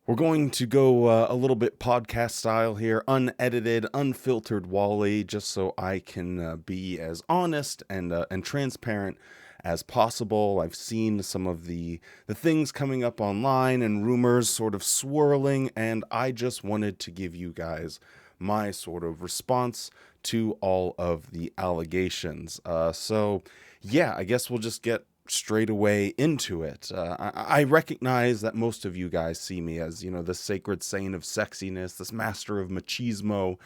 We're going to go a little bit podcast style here, unedited, unfiltered Wally, just so I can be as honest and transparent as possible. I've seen some of the things coming up online and rumors sort of swirling, and I just wanted to give you guys my sort of response to all of the allegations. Yeah, I guess we'll just get straight away into it. I recognize that most of you guys see me as, the sacred saint of sexiness, this master of machismo.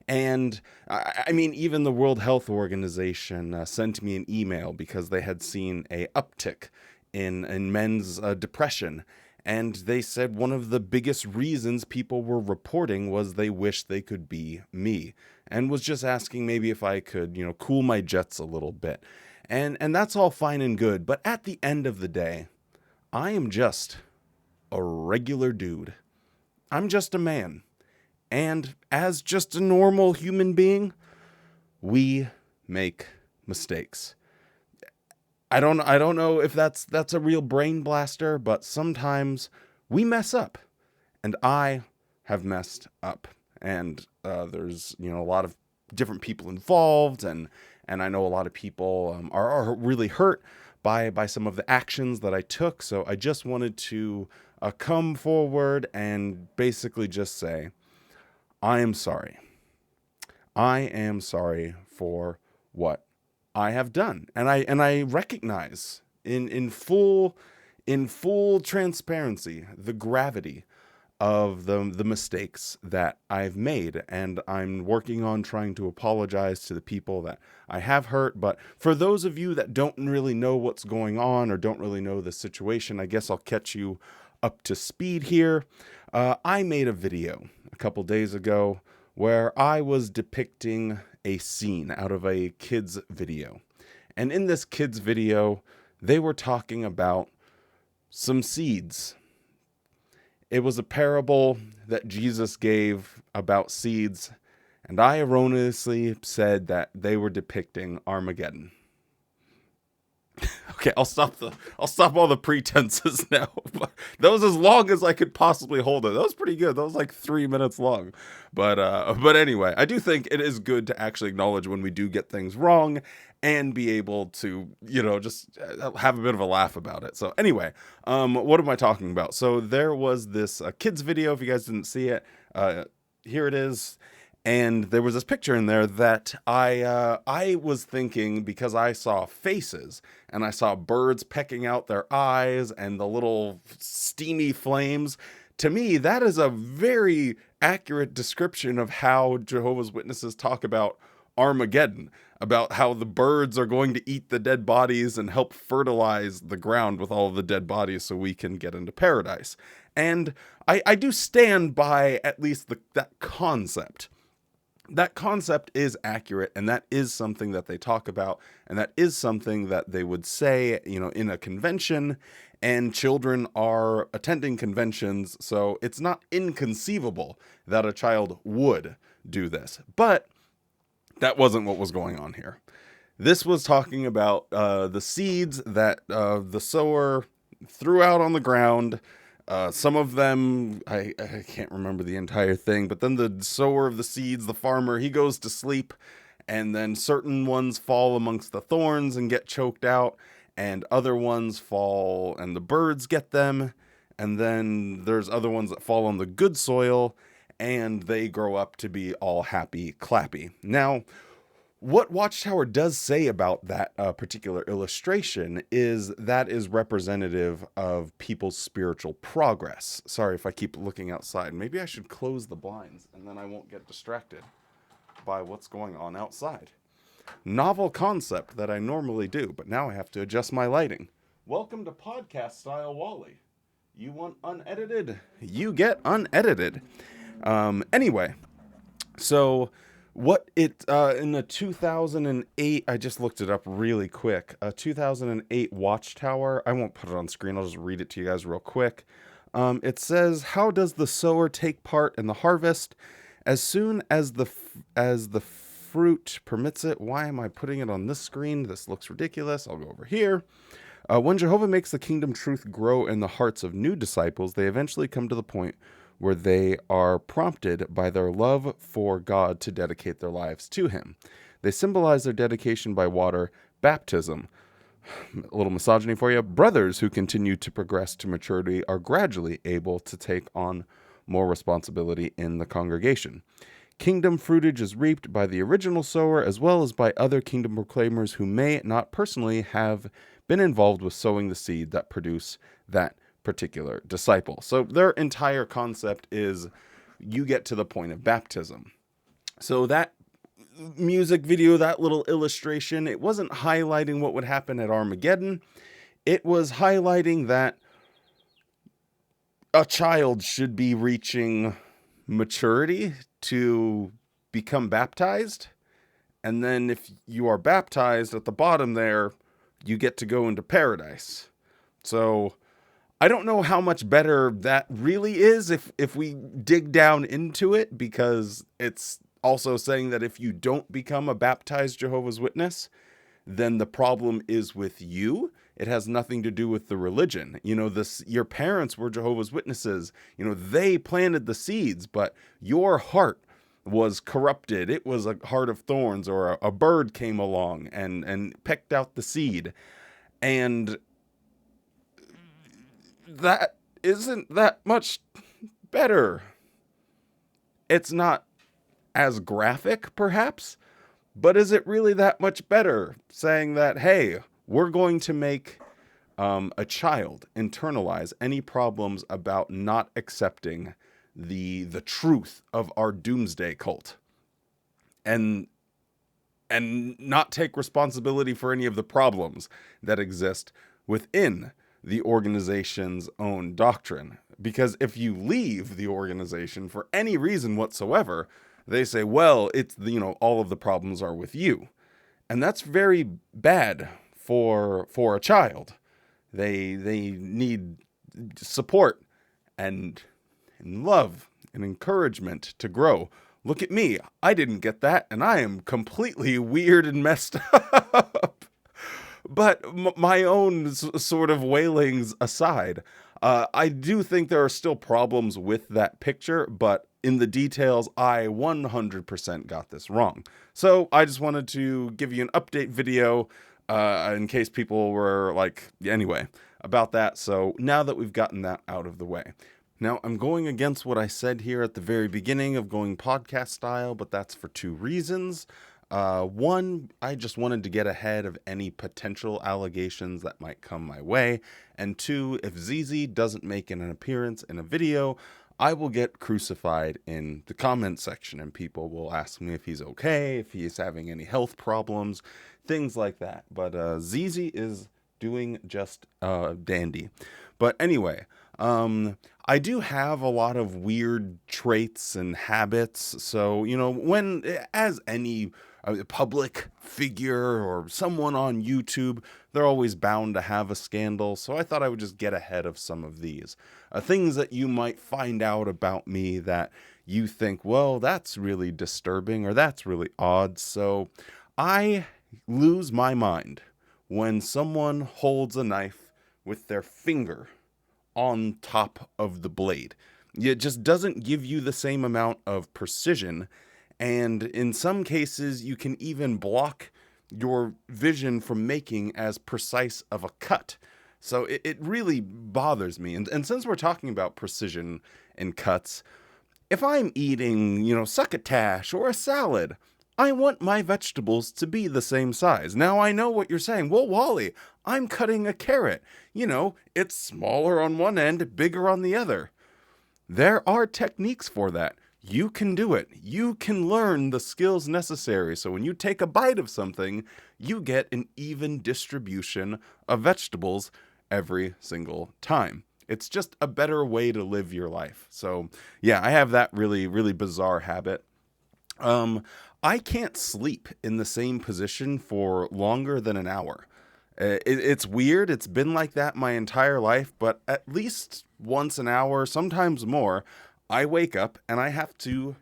And I mean, even the World Health Organization sent me an email because they had seen a uptick in men's depression. And they said one of the biggest reasons people were reporting was they wished they could be me, and was just asking maybe if I could, cool my jets a little bit. And that's all fine and good, but at the end of the day, I am just a regular dude. I'm just a man. And as just a normal human being, we make mistakes. I don't know if that's a real brain blaster, but sometimes we mess up. And I have messed up. And there's, a lot of different people involved, and I know a lot of people are really hurt by some of the actions that I took. So I just wanted to come forward and basically just say, I am sorry. I am sorry for what I have done. And I recognize in full transparency the gravity of the mistakes that I've made, and I'm working on trying to apologize to the people that I have hurt. But for those of you that don't really know what's going on or don't really know the situation, I guess I'll catch you up to speed here. I made a video a couple days ago where I was depicting a scene out of a kid's video. And in this kid's video, they were talking about some seeds. It was a parable that Jesus gave about seeds, and I erroneously said that they were depicting Armageddon. Okay, I'll stop all the pretenses now. That was as long as I could possibly hold it. That was pretty good. That was like 3 minutes long. But anyway, I do think it is good to actually acknowledge when we do get things wrong and be able to, just have a bit of a laugh about it. So anyway, what am I talking about? So there was this kids video. If you guys didn't see it, here it is. And there was this picture in there that I was thinking, because I saw faces and I saw birds pecking out their eyes and the little steamy flames. To me, that is a very accurate description of how Jehovah's Witnesses talk about Armageddon, about how the birds are going to eat the dead bodies and help fertilize the ground with all of the dead bodies so we can get into paradise. And I do stand by at least that concept. That concept is accurate, and that is something that they talk about, and that is something that they would say, in a convention, and children are attending conventions, so it's not inconceivable that a child would do this. But that wasn't what was going on here. This was talking about the seeds that the sower threw out on the ground. Some of them, I can't remember the entire thing, but then the sower of the seeds, the farmer, he goes to sleep, and then certain ones fall amongst the thorns and get choked out, and other ones fall and the birds get them, and then there's other ones that fall on the good soil, and they grow up to be all happy clappy. Now, what Watchtower does say about that particular illustration is that is representative of people's spiritual progress. Sorry if I keep looking outside. Maybe I should close the blinds and then I won't get distracted by what's going on outside. Novel concept that I normally do, but now I have to adjust my lighting. Welcome to podcast style Wally. You want unedited? You get unedited. Anyway, so what it in the 2008, I just looked it up really quick. 2008 Watchtower. I won't put it on screen. I'll just read it to you guys real quick. It says, "How does the sower take part in the harvest? As soon as the fruit permits it." Why am I putting it on this screen? This looks ridiculous. I'll go over here. When Jehovah makes the kingdom truth grow in the hearts of new disciples, they eventually come to the point where they are prompted by their love for God to dedicate their lives to Him. They symbolize their dedication by water baptism. A little misogyny for you. Brothers who continue to progress to maturity are gradually able to take on more responsibility in the congregation. Kingdom fruitage is reaped by the original sower as well as by other kingdom proclaimers who may not personally have been involved with sowing the seed that produce that particular disciple. So their entire concept is you get to the point of baptism. So that music video, that little illustration, it wasn't highlighting what would happen at Armageddon. It was highlighting that a child should be reaching maturity to become baptized. And then if you are baptized at the bottom there, you get to go into paradise. So I don't know how much better that really is if we dig down into it, because it's also saying that if you don't become a baptized Jehovah's Witness, then the problem is with you. It has nothing to do with the religion. Your parents were Jehovah's Witnesses. They planted the seeds, but your heart was corrupted. It was a heart of thorns, or a bird came along and pecked out the seed. And that isn't that much better. It's not as graphic, perhaps, but is it really that much better saying that, hey, we're going to make a child internalize any problems about not accepting the truth of our doomsday cult, and not take responsibility for any of the problems that exist within the organization's own doctrine? Because if you leave the organization for any reason whatsoever, they say, well, it's all of the problems are with you. And that's very bad for a child. They need support and love and encouragement to grow. Look at me. I didn't get that, and I am completely weird and messed up. But my own sort of wailings aside, I do think there are still problems with that picture, but in the details, I 100% got this wrong. So I just wanted to give you an update video in case people were like, anyway, about that. So now that we've gotten that out of the way. Now, I'm going against what I said here at the very beginning of going podcast style, but that's for two reasons. One, I just wanted to get ahead of any potential allegations that might come my way. And two, if ZZ doesn't make an appearance in a video, I will get crucified in the comment section, and people will ask me if he's okay, if he's having any health problems, things like that. But ZZ is doing just dandy. But anyway, I do have a lot of weird traits and habits. So, when, as any public figure or someone on YouTube, they're always bound to have a scandal. So I thought I would just get ahead of some of these things that you might find out about me that you think, well, that's really disturbing or that's really odd. So I lose my mind when someone holds a knife with their finger on top of the blade. It just doesn't give you the same amount of precision. And in some cases, you can even block your vision from making as precise of a cut. So it really bothers me. And since we're talking about precision and cuts, if I'm eating, succotash or a salad, I want my vegetables to be the same size. Now, I know what you're saying. Well, Wally, I'm cutting a carrot. It's smaller on one end, bigger on the other. There are techniques for that. You can do it. You can learn the skills necessary. So when you take a bite of something, you get an even distribution of vegetables every single time. It's just a better way to live your life. So yeah, I have that really, really bizarre habit. I can't sleep in the same position for longer than an hour. It's weird. It's been like that my entire life, but at least once an hour, sometimes more, I wake up and I have to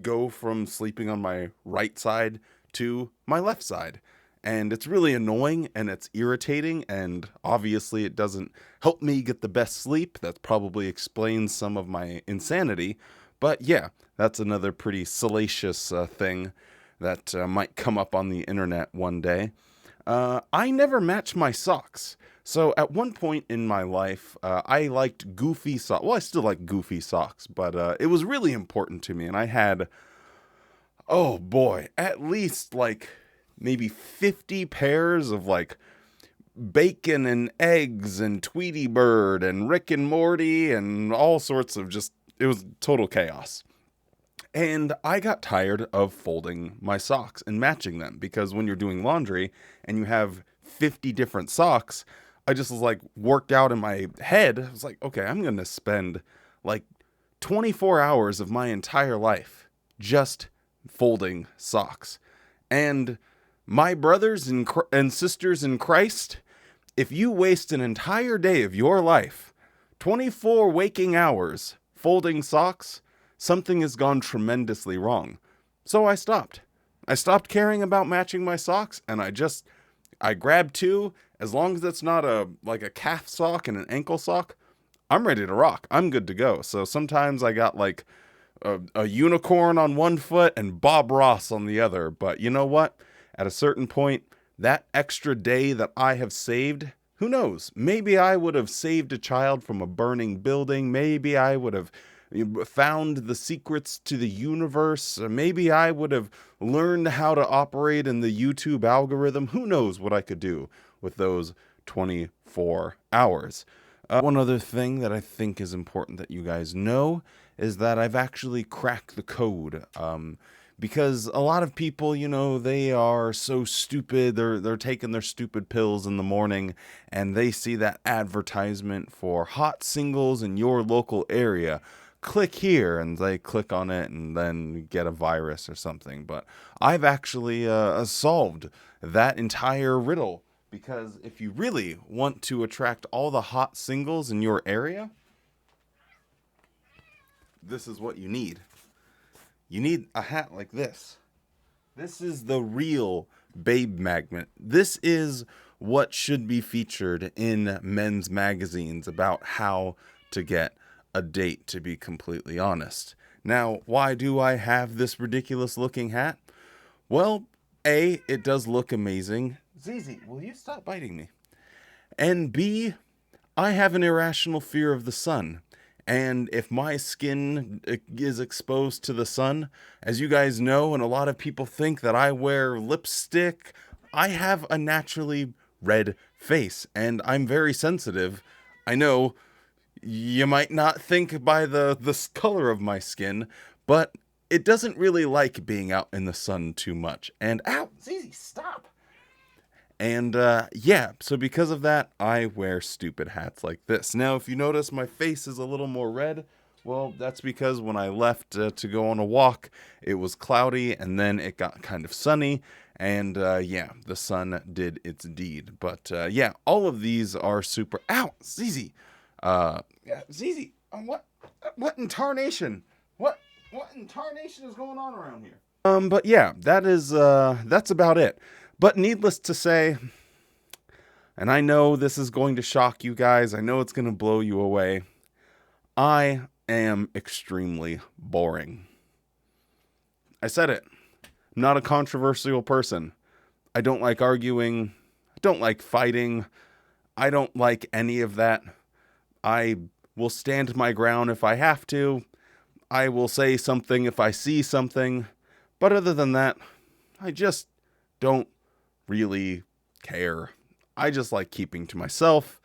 go from sleeping on my right side to my left side. And it's really annoying and it's irritating, and obviously it doesn't help me get the best sleep. That probably explains some of my insanity. But yeah, that's another pretty salacious thing that might come up on the internet one day. I never match my socks. So at one point in my life, I liked goofy socks. Well, I still like goofy socks, but it was really important to me. And I had, oh boy, at least like maybe 50 pairs of like bacon and eggs and Tweety Bird and Rick and Morty and all sorts of just, it was total chaos. And I got tired of folding my socks and matching them, because when you're doing laundry and you have 50 different socks, I just was like worked out in my head. I was like, okay, I'm going to spend like 24 hours of my entire life just folding socks. And my brothers and sisters in Christ, if you waste an entire day of your life, 24 waking hours folding socks, something has gone tremendously wrong. So I stopped. I stopped caring about matching my socks, and I grabbed two. As long as it's not a calf sock and an ankle sock, I'm ready to rock. I'm good to go. So sometimes I got like a unicorn on one foot and Bob Ross on the other. But you know what? At a certain point, that extra day that I have saved, who knows? Maybe I would have saved a child from a burning building. Maybe I would have found the secrets to the universe. Maybe I would have learned how to operate in the YouTube algorithm. Who knows what I could do with those 24 hours. One other thing that I think is important that you guys know is that I've actually cracked the code. Because a lot of people, they are so stupid. They're taking their stupid pills in the morning, and they see that advertisement for hot singles in your local area. Click here, and they click on it and then get a virus or something. But I've actually solved that entire riddle, because if you really want to attract all the hot singles in your area, this is what you need. You need a hat like this. This is the real babe magnet. This is what should be featured in men's magazines about how to get a date, to be completely honest. Now, why do I have this ridiculous looking hat? Well, A, it does look amazing. Zizi, will you stop biting me? And B, I have an irrational fear of the sun. And if my skin is exposed to the sun, as you guys know, and a lot of people think that I wear lipstick, I have a naturally red face, and I'm very sensitive. I know you might not think by the color of my skin, but it doesn't really like being out in the sun too much. And ow, Zizi, stop. And yeah, so because of that, I wear stupid hats like this. Now, if you notice my face is a little more red, well, that's because when I left to go on a walk, it was cloudy, and then it got kind of sunny, and yeah, the sun did its deed. But yeah, all of these are super... Ow! Zizi! Yeah, Zizi! What in tarnation? What in tarnation is going on around here? But yeah, that's about it. But needless to say, and I know this is going to shock you guys, I know it's going to blow you away, I am extremely boring. I said it. I'm not a controversial person. I don't like arguing. I don't like fighting. I don't like any of that. I will stand my ground if I have to. I will say something if I see something. But other than that, I just don't really care. I just like keeping to myself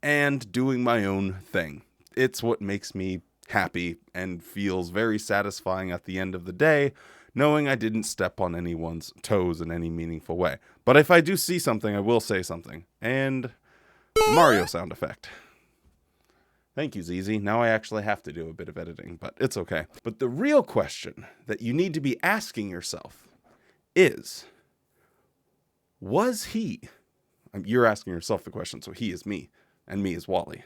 and doing my own thing. It's what makes me happy and feels very satisfying at the end of the day, knowing I didn't step on anyone's toes in any meaningful way. But if I do see something, I will say something. And Mario sound effect. Thank you, Zizi. Now I actually have to do a bit of editing, but it's okay. But the real question that you need to be asking yourself is, was he... You're asking yourself the question, so he is me, and me is Wally.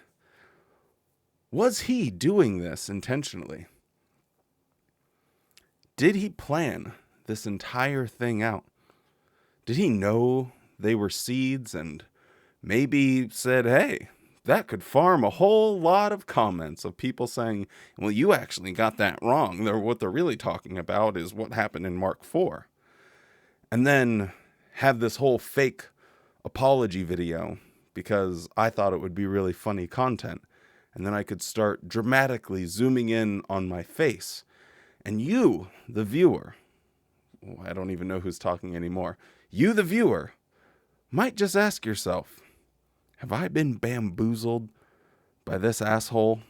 Was he doing this intentionally? Did he plan this entire thing out? Did he know they were seeds and maybe said, hey, that could farm a whole lot of comments of people saying, well, you actually got that wrong. What they're really talking about is what happened in Mark 4. And then have this whole fake apology video because I thought it would be really funny content. And then I could start dramatically zooming in on my face. And you, the viewer, I don't even know who's talking anymore. You, the viewer, might just ask yourself, have I been bamboozled by this asshole?